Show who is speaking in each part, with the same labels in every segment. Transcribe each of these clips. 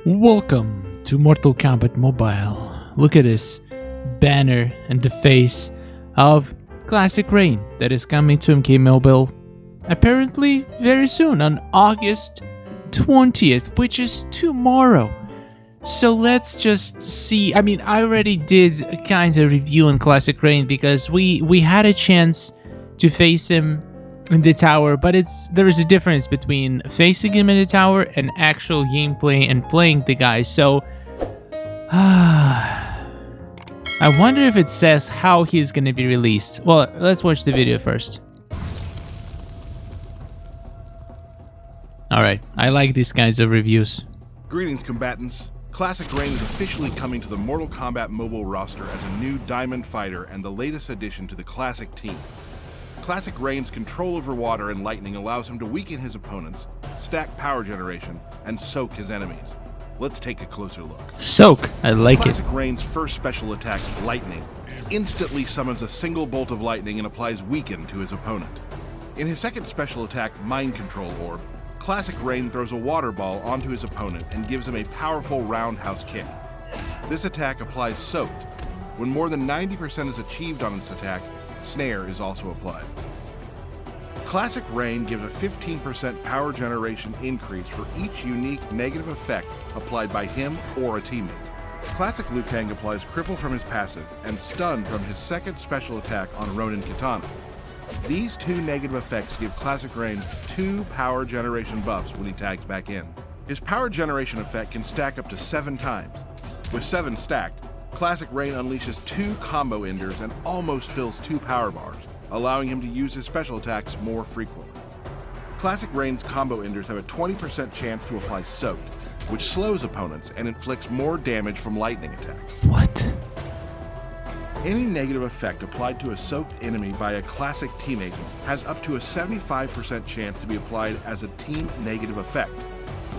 Speaker 1: Welcome to Mortal Kombat Mobile. Look at this banner and the face of Klassic Rain that is coming to MKX Mobile apparently very soon on August 20th, which is tomorrow. So let's just see. I mean, I already did a kind of review on Klassic Rain because we had a chance to face him in the tower, but there is a difference between facing him in the tower and actual gameplay and playing the guy. So I wonder if it says how he's gonna be released. Well, let's watch the video first. Alright, I like these kinds of reviews.
Speaker 2: Greetings, combatants. Klassic Rain is officially coming to the Mortal Kombat Mobile roster as a new Diamond Fighter and the latest addition to the Klassic team. Klassic Rain's control over water and lightning allows him to weaken his opponents, stack power generation, and soak his enemies. Let's take a closer look.
Speaker 1: Soak, I like it.
Speaker 2: Klassic Rain's first special attack, Lightning, instantly summons a single bolt of lightning and applies Weaken to his opponent. In his second special attack, Mind Control Orb, Klassic Rain throws a water ball onto his opponent and gives him a powerful roundhouse kick. This attack applies Soaked. When more than 90% is achieved on this attack, Snare is also applied. Klassic Rain gives a 15% power generation increase for each unique negative effect applied by him or a teammate. Klassic Liu Kang applies Cripple from his passive and Stun from his second special attack on Ronin Katana. These two negative effects give Klassic Rain 2 power generation buffs when he tags back in. His power generation effect can stack up to 7 times. With 7 stacked, Klassic Rain unleashes 2 combo enders and almost fills 2 power bars, allowing him to use his special attacks more frequently. Klassic Rain's combo enders have a 20% chance to apply Soaked, which slows opponents and inflicts more damage from lightning attacks.
Speaker 1: What?
Speaker 2: Any negative effect applied to a soaked enemy by a Klassic teammate has up to a 75% chance to be applied as a team negative effect.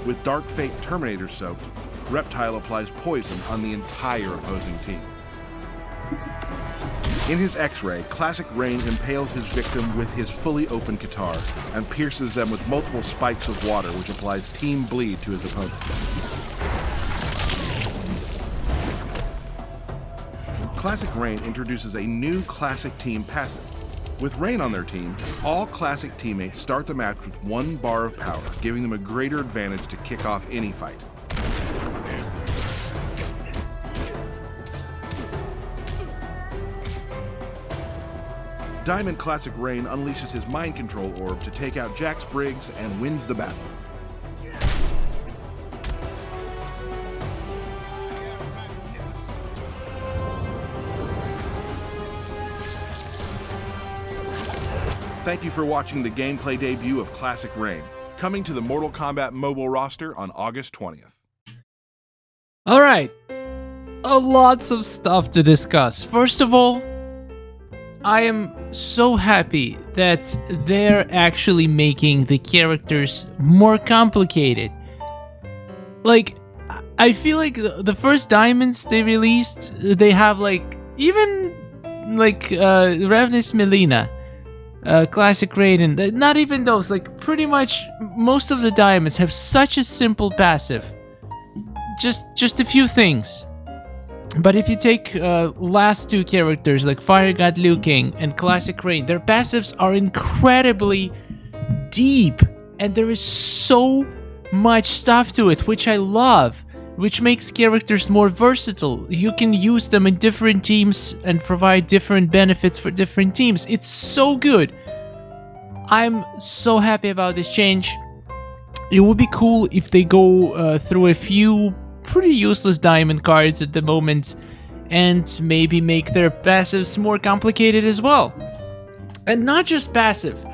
Speaker 2: With Dark Fate Terminator soaked, Reptile applies poison on the entire opposing team. In his X-Ray, Klassic Rain impales his victim with his fully open guitar and pierces them with multiple spikes of water, which applies Team Bleed to his opponent. Klassic Rain introduces a new Klassic team passive. With Rain on their team, all Klassic teammates start the match with 1 bar of power, giving them a greater advantage to kick off any fight. Diamond Klassic Rain unleashes his Mind Control Orb to take out Jax Briggs and wins the battle. Thank you for watching the gameplay debut of Klassic Rain, coming to the Mortal Kombat Mobile roster on August 20th.
Speaker 1: Alright, lots of stuff to discuss. First of all, I am so happy that they're actually making the characters more complicated. Like, I feel like the first diamonds they released, they have like, even like Ravnus Melina, Klassic Rain, and not even those, like pretty much most of the diamonds have such a simple passive. Just a few things. But if you take last 2 characters like Fire God Liu Kang and Klassic Rain, their passives are incredibly deep, and there is so much stuff to it, which I love, which makes characters more versatile. You can use them in different teams and provide different benefits for different teams. It's so good. I'm so happy about this change. It would be cool if they go through a few pretty useless diamond cards at the moment and maybe make their passives more complicated as well. And not just passive,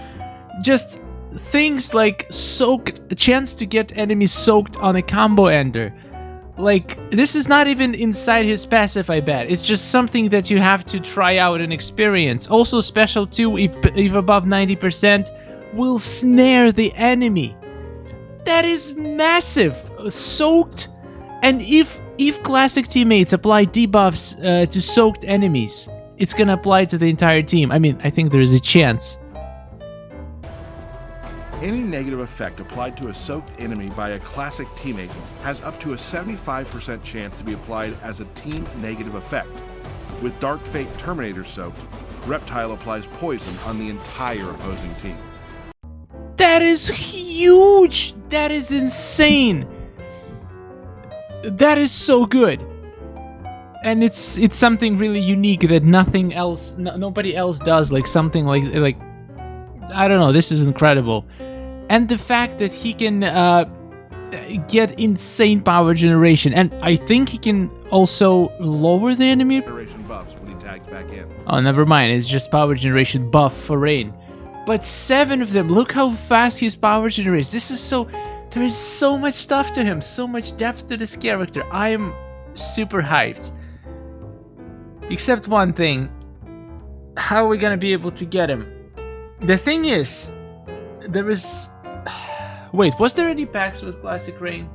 Speaker 1: just things like soaked, a chance to get enemies soaked on a combo ender. Like, this is not even inside his passive, I bet. It's just something that you have to try out and experience. Also special too, if above 90%, will snare the enemy. That is massive. Soaked. And if Klassic teammates apply debuffs to soaked enemies, it's gonna apply to the entire team. I mean, I think there is a chance.
Speaker 2: Any negative effect applied to a soaked enemy by a Classic teammate has up to a 75% chance to be applied as a team negative effect. With Dark Fate Terminator soaked, Reptile applies poison on the entire opposing team.
Speaker 1: That is huge! That is insane! That is so good. And it's something really unique that nothing else, nobody else does. Like something like I don't know. This is incredible, and the fact that he can get insane power generation, and I think he can also lower the enemy
Speaker 2: Generation buffs when he tags back in.
Speaker 1: Oh, never mind. It's just power generation buff for Rain. But 7 of them. Look how fast his power generates. This is so. There is so much stuff to him. So much depth to this character. I am super hyped. Except one thing. How are we gonna be able to get him? The thing is, there is... Wait, was there any packs with Classic Rain?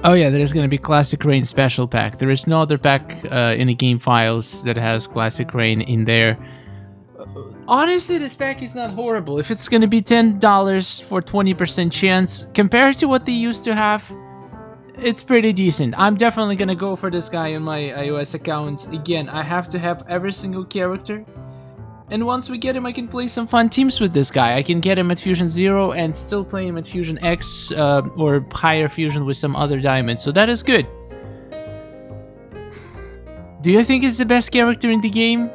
Speaker 1: Oh yeah, there's gonna be Classic Rain special pack. There is no other pack in the game files that has Classic Rain in there. Honestly, this pack is not horrible. If it's gonna be $10 for 20% chance, compared to what they used to have, it's pretty decent. I'm definitely gonna go for this guy on my iOS account. Again, I have to have every single character. And once we get him, I can play some fun teams with this guy. I can get him at Fusion 0 and still play him at Fusion X or higher Fusion with some other diamonds. So that is good. Do you think it's the best character in the game?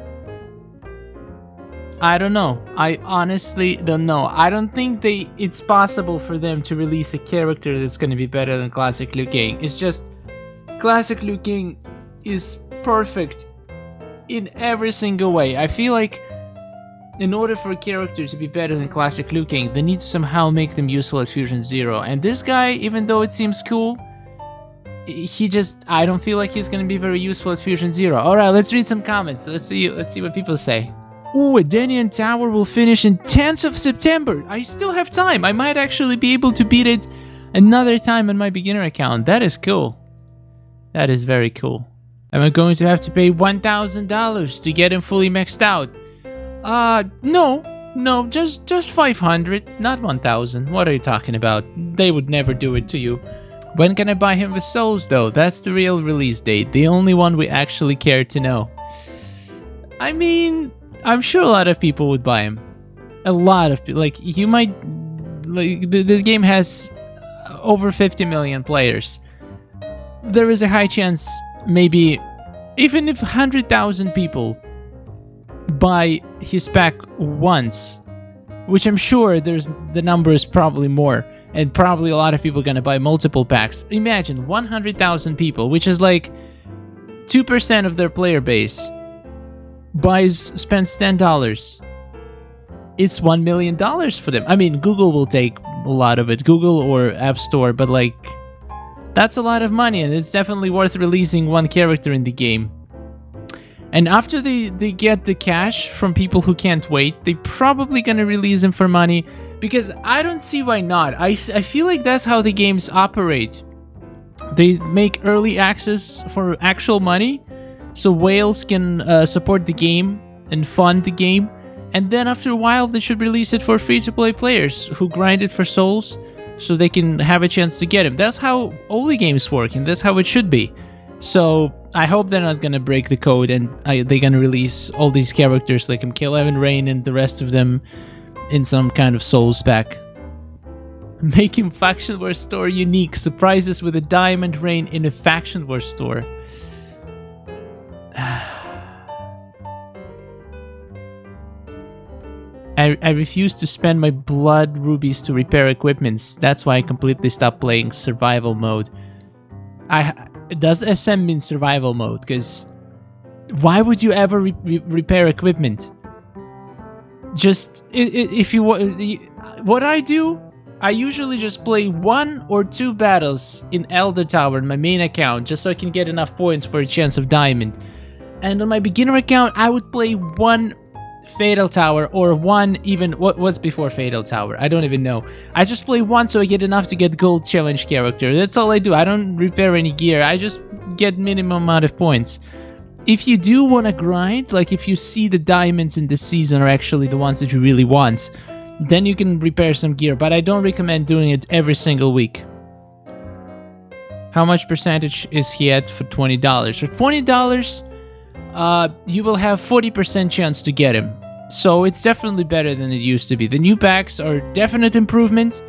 Speaker 1: I don't know. I honestly don't know. I don't think it's possible for them to release a character that's going to be better than Classic Liu Kang. It's just Classic Liu Kang is perfect in every single way. I feel like in order for a character to be better than Classic Liu Kang, they need to somehow make them useful at Fusion 0. And this guy, even though it seems cool, I don't feel like he's going to be very useful at Fusion 0. Alright, let's read some comments. Let's see what people say. Ooh, Denian Tower will finish in 10th of September. I still have time. I might actually be able to beat it another time on my beginner account. That is cool. That is very cool. Am I going to have to pay $1,000 to get him fully maxed out? No, just 500, not 1,000. What are you talking about? They would never do it to you. When can I buy him with souls though? That's the real release date, the only one we actually care to know. I mean, I'm sure a lot of people would buy him. A lot of people, like, you might, like, this game has over 50 million players. There is a high chance, maybe, even if 100,000 people buy his pack once, which I'm sure the number is probably more, and probably a lot of people are gonna buy multiple packs. Imagine 100,000 people, which is like 2% of their player base, spends $10. It's $1 million for them. I mean, Google will take a lot of it, Google or App Store, but like, that's a lot of money, and it's definitely worth releasing one character in the game. And after they get the cash from people who can't wait, they probably gonna release him for money, because I don't see why not. I feel like that's how the games operate. They make early access for actual money, so whales can support the game and fund the game, and then after a while they should release it for free-to-play players who grind it for souls, so they can have a chance to get him. That's how all the games work, and that's how it should be. So I hope they're not gonna break the code and they're gonna release all these characters like MK11, Rain, and the rest of them in some kind of Souls pack. Making Faction War store unique. Surprises with a Diamond Rain in a Faction War store. I refuse to spend my blood rubies to repair equipments. That's why I completely stopped playing survival mode. Does SM mean survival mode? Because why would you ever repair equipment? Just if you what I do, I usually just play 1 or 2 battles in Elder Tower in my main account, just so I can get enough points for a chance of diamond. And on my beginner account, I would play 1 Fatal Tower, or 1 even what's before Fatal Tower. I don't even know. I just play 1 so I get enough to get gold challenge character. That's all I do. I don't repair any gear. I just get minimum amount of points. If you do want to grind, like if you see the diamonds in this season are actually the ones that you really want, Then you can repair some gear, but I don't recommend doing it every single week. How much percentage is he at for $20? For $20, you will have 40% chance to get him. So it's definitely better than it used to be. The new packs are definite improvement,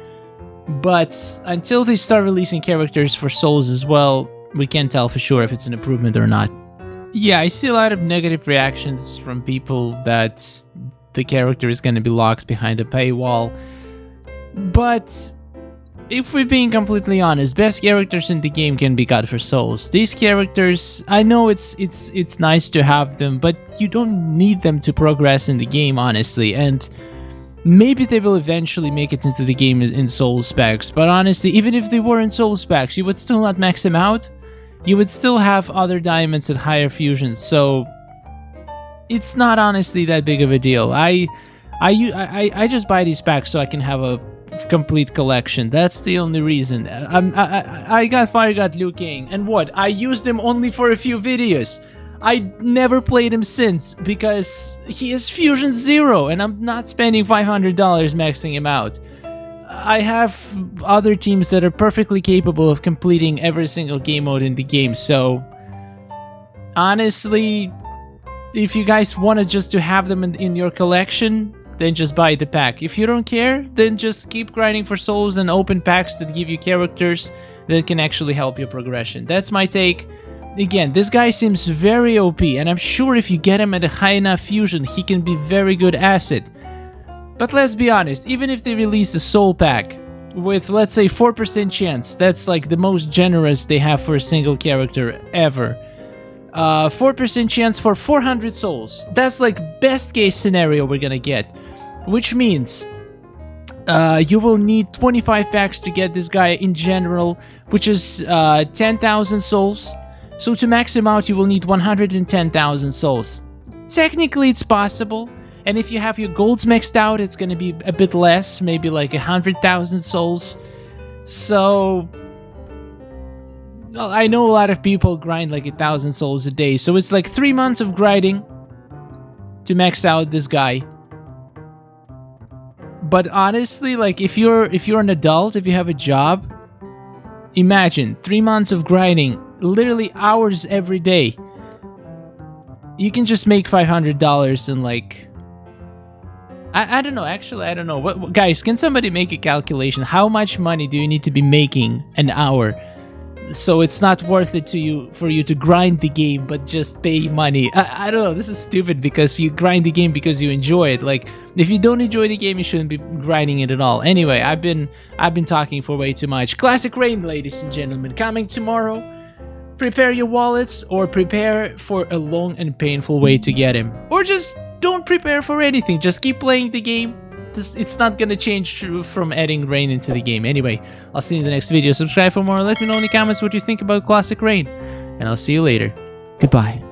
Speaker 1: but until they start releasing characters for souls as well, we can't tell for sure if it's an improvement or not. Yeah, I see a lot of negative reactions from people that the character is going to be locked behind a paywall. But if we're being completely honest, best characters in the game can be got for souls. These characters, I know it's nice to have them, but you don't need them to progress in the game, honestly. And maybe they will eventually make it into the game in souls packs. But honestly, even if they were in souls packs, you would still not max them out. You would still have other diamonds at higher fusions, so it's not honestly that big of a deal. I just buy these packs so I can have a complete collection. That's the only reason. I got Fire God Liu Kang, and what? I used him only for a few videos. I never played him since because he is Fusion 0, and I'm not spending $500 maxing him out. I have other teams that are perfectly capable of completing every single game mode in the game, so honestly, if you guys want just to have them in your collection, then just buy the pack. If you don't care, then just keep grinding for souls and open packs that give you characters that can actually help your progression. That's my take. Again, this guy seems very OP, and I'm sure if you get him at a high enough fusion, he can be very good asset. But let's be honest, even if they release a soul pack with, let's say, 4% chance, that's like the most generous they have for a single character ever. 4% chance for 400 souls. That's like best case scenario we're gonna get. Which means you will need 25 packs to get this guy in general, which is 10,000 souls. So to max him out, you will need 110,000 souls. Technically, it's possible. And if you have your golds maxed out, it's going to be a bit less, maybe like 100,000 souls. So I know a lot of people grind like 1,000 souls a day. So it's like 3 months of grinding to max out this guy. But honestly, like if you're an adult, if you have a job, imagine 3 months of grinding, literally hours every day. You can just make $500 in like, I don't know, actually, I don't know. What, guys, can somebody make a calculation? How much money do you need to be making an hour so it's not worth it to you for you to grind the game but just pay money? I don't know, this is stupid because you grind the game because you enjoy it. Like, if you don't enjoy the game, you shouldn't be grinding it at all. Anyway, I've been talking for way too much. Klassic Rain, ladies and gentlemen, coming tomorrow. Prepare your wallets or prepare for a long and painful way to get him. Or just don't prepare for anything, just keep playing the game. It's not gonna change from adding Rain into the game. Anyway, I'll see you in the next video. Subscribe for more. Let me know in the comments what you think about Klassic Rain. And I'll see you later. Goodbye.